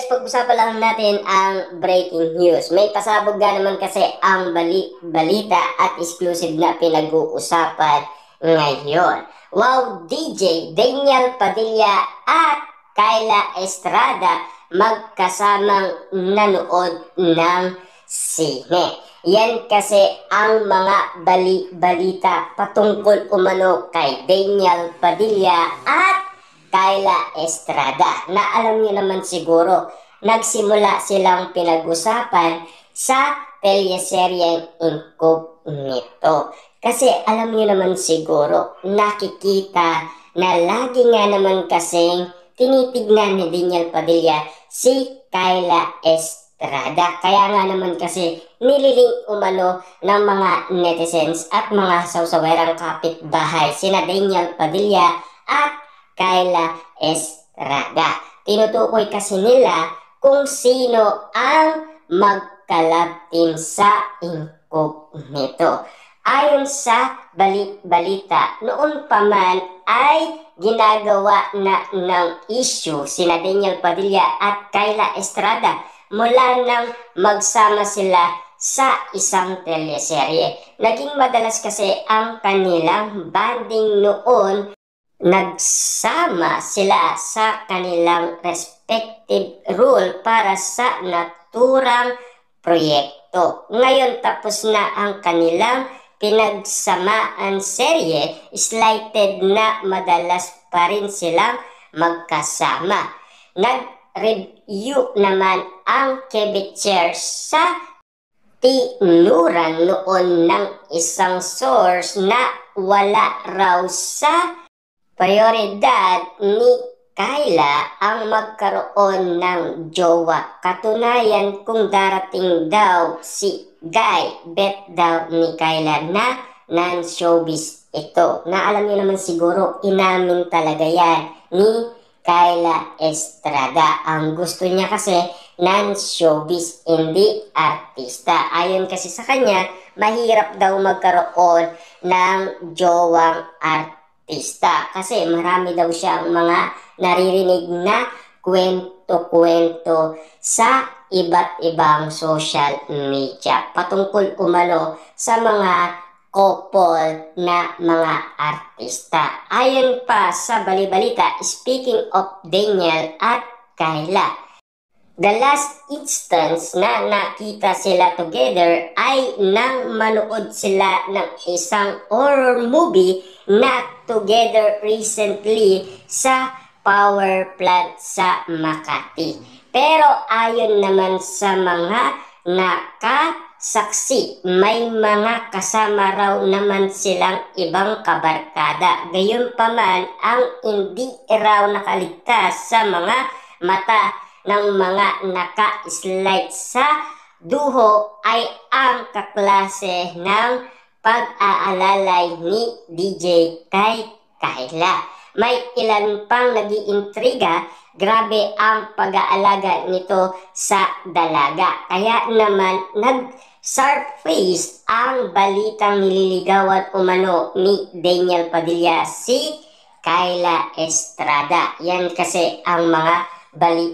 guys, pag-usapan lang natin ang breaking news. May pasabog nga naman kasi ang balita at exclusive na pinag-uusapan ngayon. Wow, DJ Daniel Padilla at Kyla Estrada magkasamang nanood ng sine. Yan kasi ang mga balita patungkol umano kay Daniel Padilla at Kyla Estrada, na alam niyo naman siguro, nagsimula silang pinag-usapan sa teleseryeng Incognito. Kasi alam niyo naman siguro, nakikita na lagi nga naman kasing tinitignan ni Daniel Padilla si Kyla Estrada. Kaya nga naman kasi nililing umano ng mga netizens at mga sawsawerang kapitbahay sina Daniel Padilla at Kyla Estrada. Tinutukoy kasi nila kung sino ang mag-collab team sa Incognito. Ayon sa balita, noon pa man ay ginagawa na ng issue sina Daniel Padilla at Kyla Estrada mula nang magsama sila sa isang teleserye. Naging madalas kasi ang kanilang banding noon. Nagsama sila sa kanilang respective role para sa naturang proyekto. Ngayon tapos na ang kanilang pinagsamaan serye, slated na madalas pa rin silang magkasama. Nag-review naman ang Kevitcher sa tinuran noon ng isang source na wala raw sa prioridad ni Kyla ang magkaroon ng jowa. Katunayan kung darating daw si Guy, bet daw ni Kyla na non-showbiz ito. Na alam niyo naman siguro, inamin talaga yan ni Kyla Estrada. Ang gusto niya kasi non-showbiz, hindi artista. Ayon kasi sa kanya, mahirap daw magkaroon ng jowang artista. Kasi marami daw siyang mga naririnig na kwento-kwento sa iba't ibang social media patungkol umano sa mga couple na mga artista. Ayon pa sa balibalita, speaking of Daniel at Kyla, the last instance na nakita sila together ay nang manood sila ng isang horror movie na together recently sa power plant sa Makati. Pero ayon naman sa mga nakasaksi, may mga kasama raw naman silang ibang kabarkada. Gayunpaman, ang hindi raw nakaligtas sa mga mata ng mga naka-slide sa duho ay ang kaklase ng pag-aalalay ni DJ kay Kyla. May ilan pang nag-iintriga, grabe ang pag-aalaga nito sa dalaga. Kaya naman nag-surface ang balitang nililigawan umano ni Daniel Padilla si Kyla Estrada. Yan kasi ang mga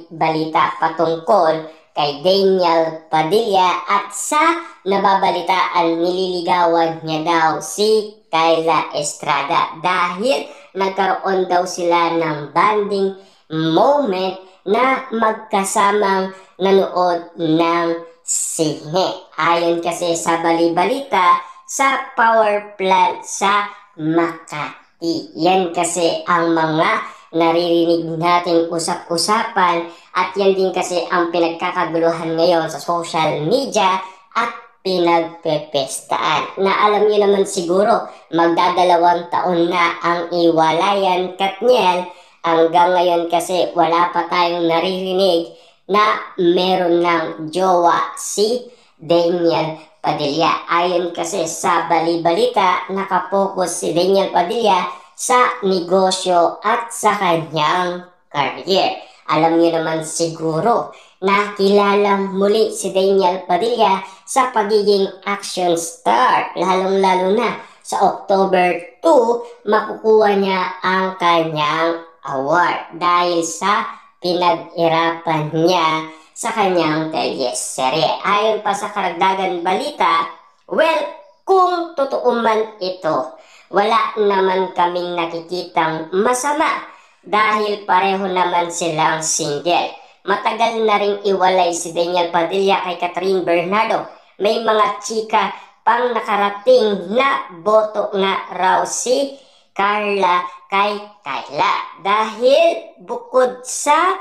balita patungkol kay Daniel Padilla at sa nababalitaan nililigawan niya daw si Kyla Estrada dahil nagkaroon daw sila ng bonding moment na magkasamang nanood ng sine. Ayon kasi sa balibalita sa power plant sa Makati. Yan kasi ang mga naririnig nating usap-usapan at yan din kasi ang pinagkakaguluhan ngayon sa social media at pinagpepestaan. Na alam niyo naman siguro, magdadalawang taon na ang iwalayan, Katniel. Hanggang ngayon kasi wala pa tayong naririnig na meron ng jowa si Daniel Padilla. Ayon kasi sa balibalita, nakapokus si Daniel Padilla sa negosyo at sa kanyang career. Alam niyo naman siguro na kilala muli si Daniel Padilla sa pagiging action star. Lalong-lalo na sa October 2, makukuha niya ang kanyang award dahil sa pinag-irapan niya sa kanyang teleserye. Ayon pa sa karagdagan balita, well, kung totoo man ito, wala naman kaming nakikitang masama dahil pareho naman silang single. Matagal na ring iwalay si Daniel Padilla kay Catherine Bernardo. May mga chika pang nakarating na boto nga raw si Carla kay Kyla dahil bukod sa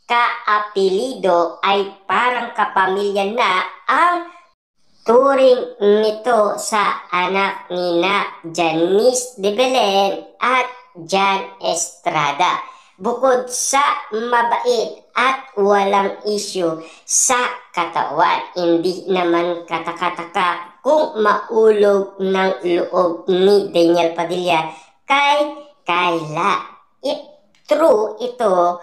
kaapelido ay parang kapamilya na ang turing nito sa anak nina Janice de Belen at Jan Estrada. Bukod sa mabait at walang issue sa katawan, hindi naman katakataka kung maulog ng loob ni Daniel Padilla kay Kyla. True ito,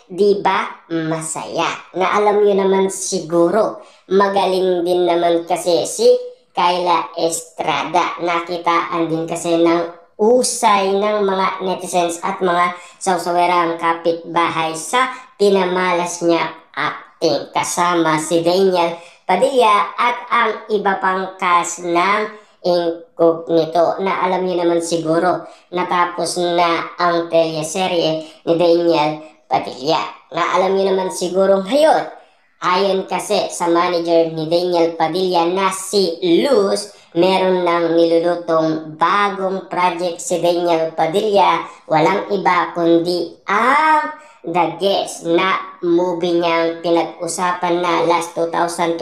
di ba masaya? Na alam nyo naman siguro, magaling din naman kasi si Kyla Estrada. Nakitaan din kasi ng usay ng mga netizens at mga sawsawerang kapitbahay sa pinamalas niya acting kasama si Daniel Padilla at ang iba pang cast ng Incognito na alam niyo naman siguro natapos na ang teleserye ni Daniel Padilla na alam niyo naman siguro ngayon. Ayon kasi sa manager ni Daniel Padilla na si Luz, meron ng nilulutong bagong project si Daniel Padilla. Walang iba kundi ang The Guest na movie niyang pinag-usapan na last 2024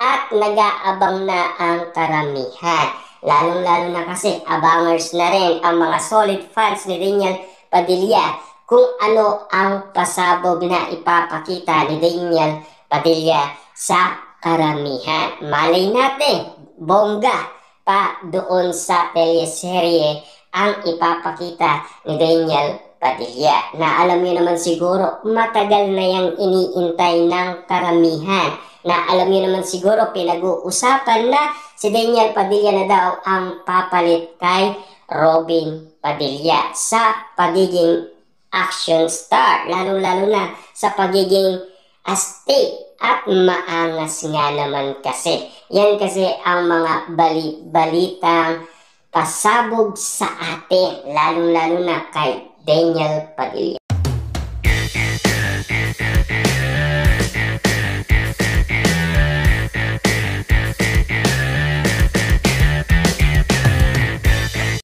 at nag-aabang na ang karamihan. Lalong-lalo na kasi abangers na rin ang mga solid fans ni Daniel Padilla kung ano ang pasabog na ipapakita ni Daniel Padilla sa karamihan. Malay natin, bongga pa doon sa teleserye ang ipapakita ni Daniel Padilla. Na alam niyo naman siguro, matagal na yang iniintay ng karamihan. Na alam niyo naman siguro, pinag-uusapan na si Daniel Padilla na daw ang papalit kay Robin Padilla sa pagiging action star, lalo-lalo na sa pagiging astig at maangas nga naman kasi. Yan kasi ang mga balitang pasabog sa atin, lalo-lalo na kay Daniel Padilla.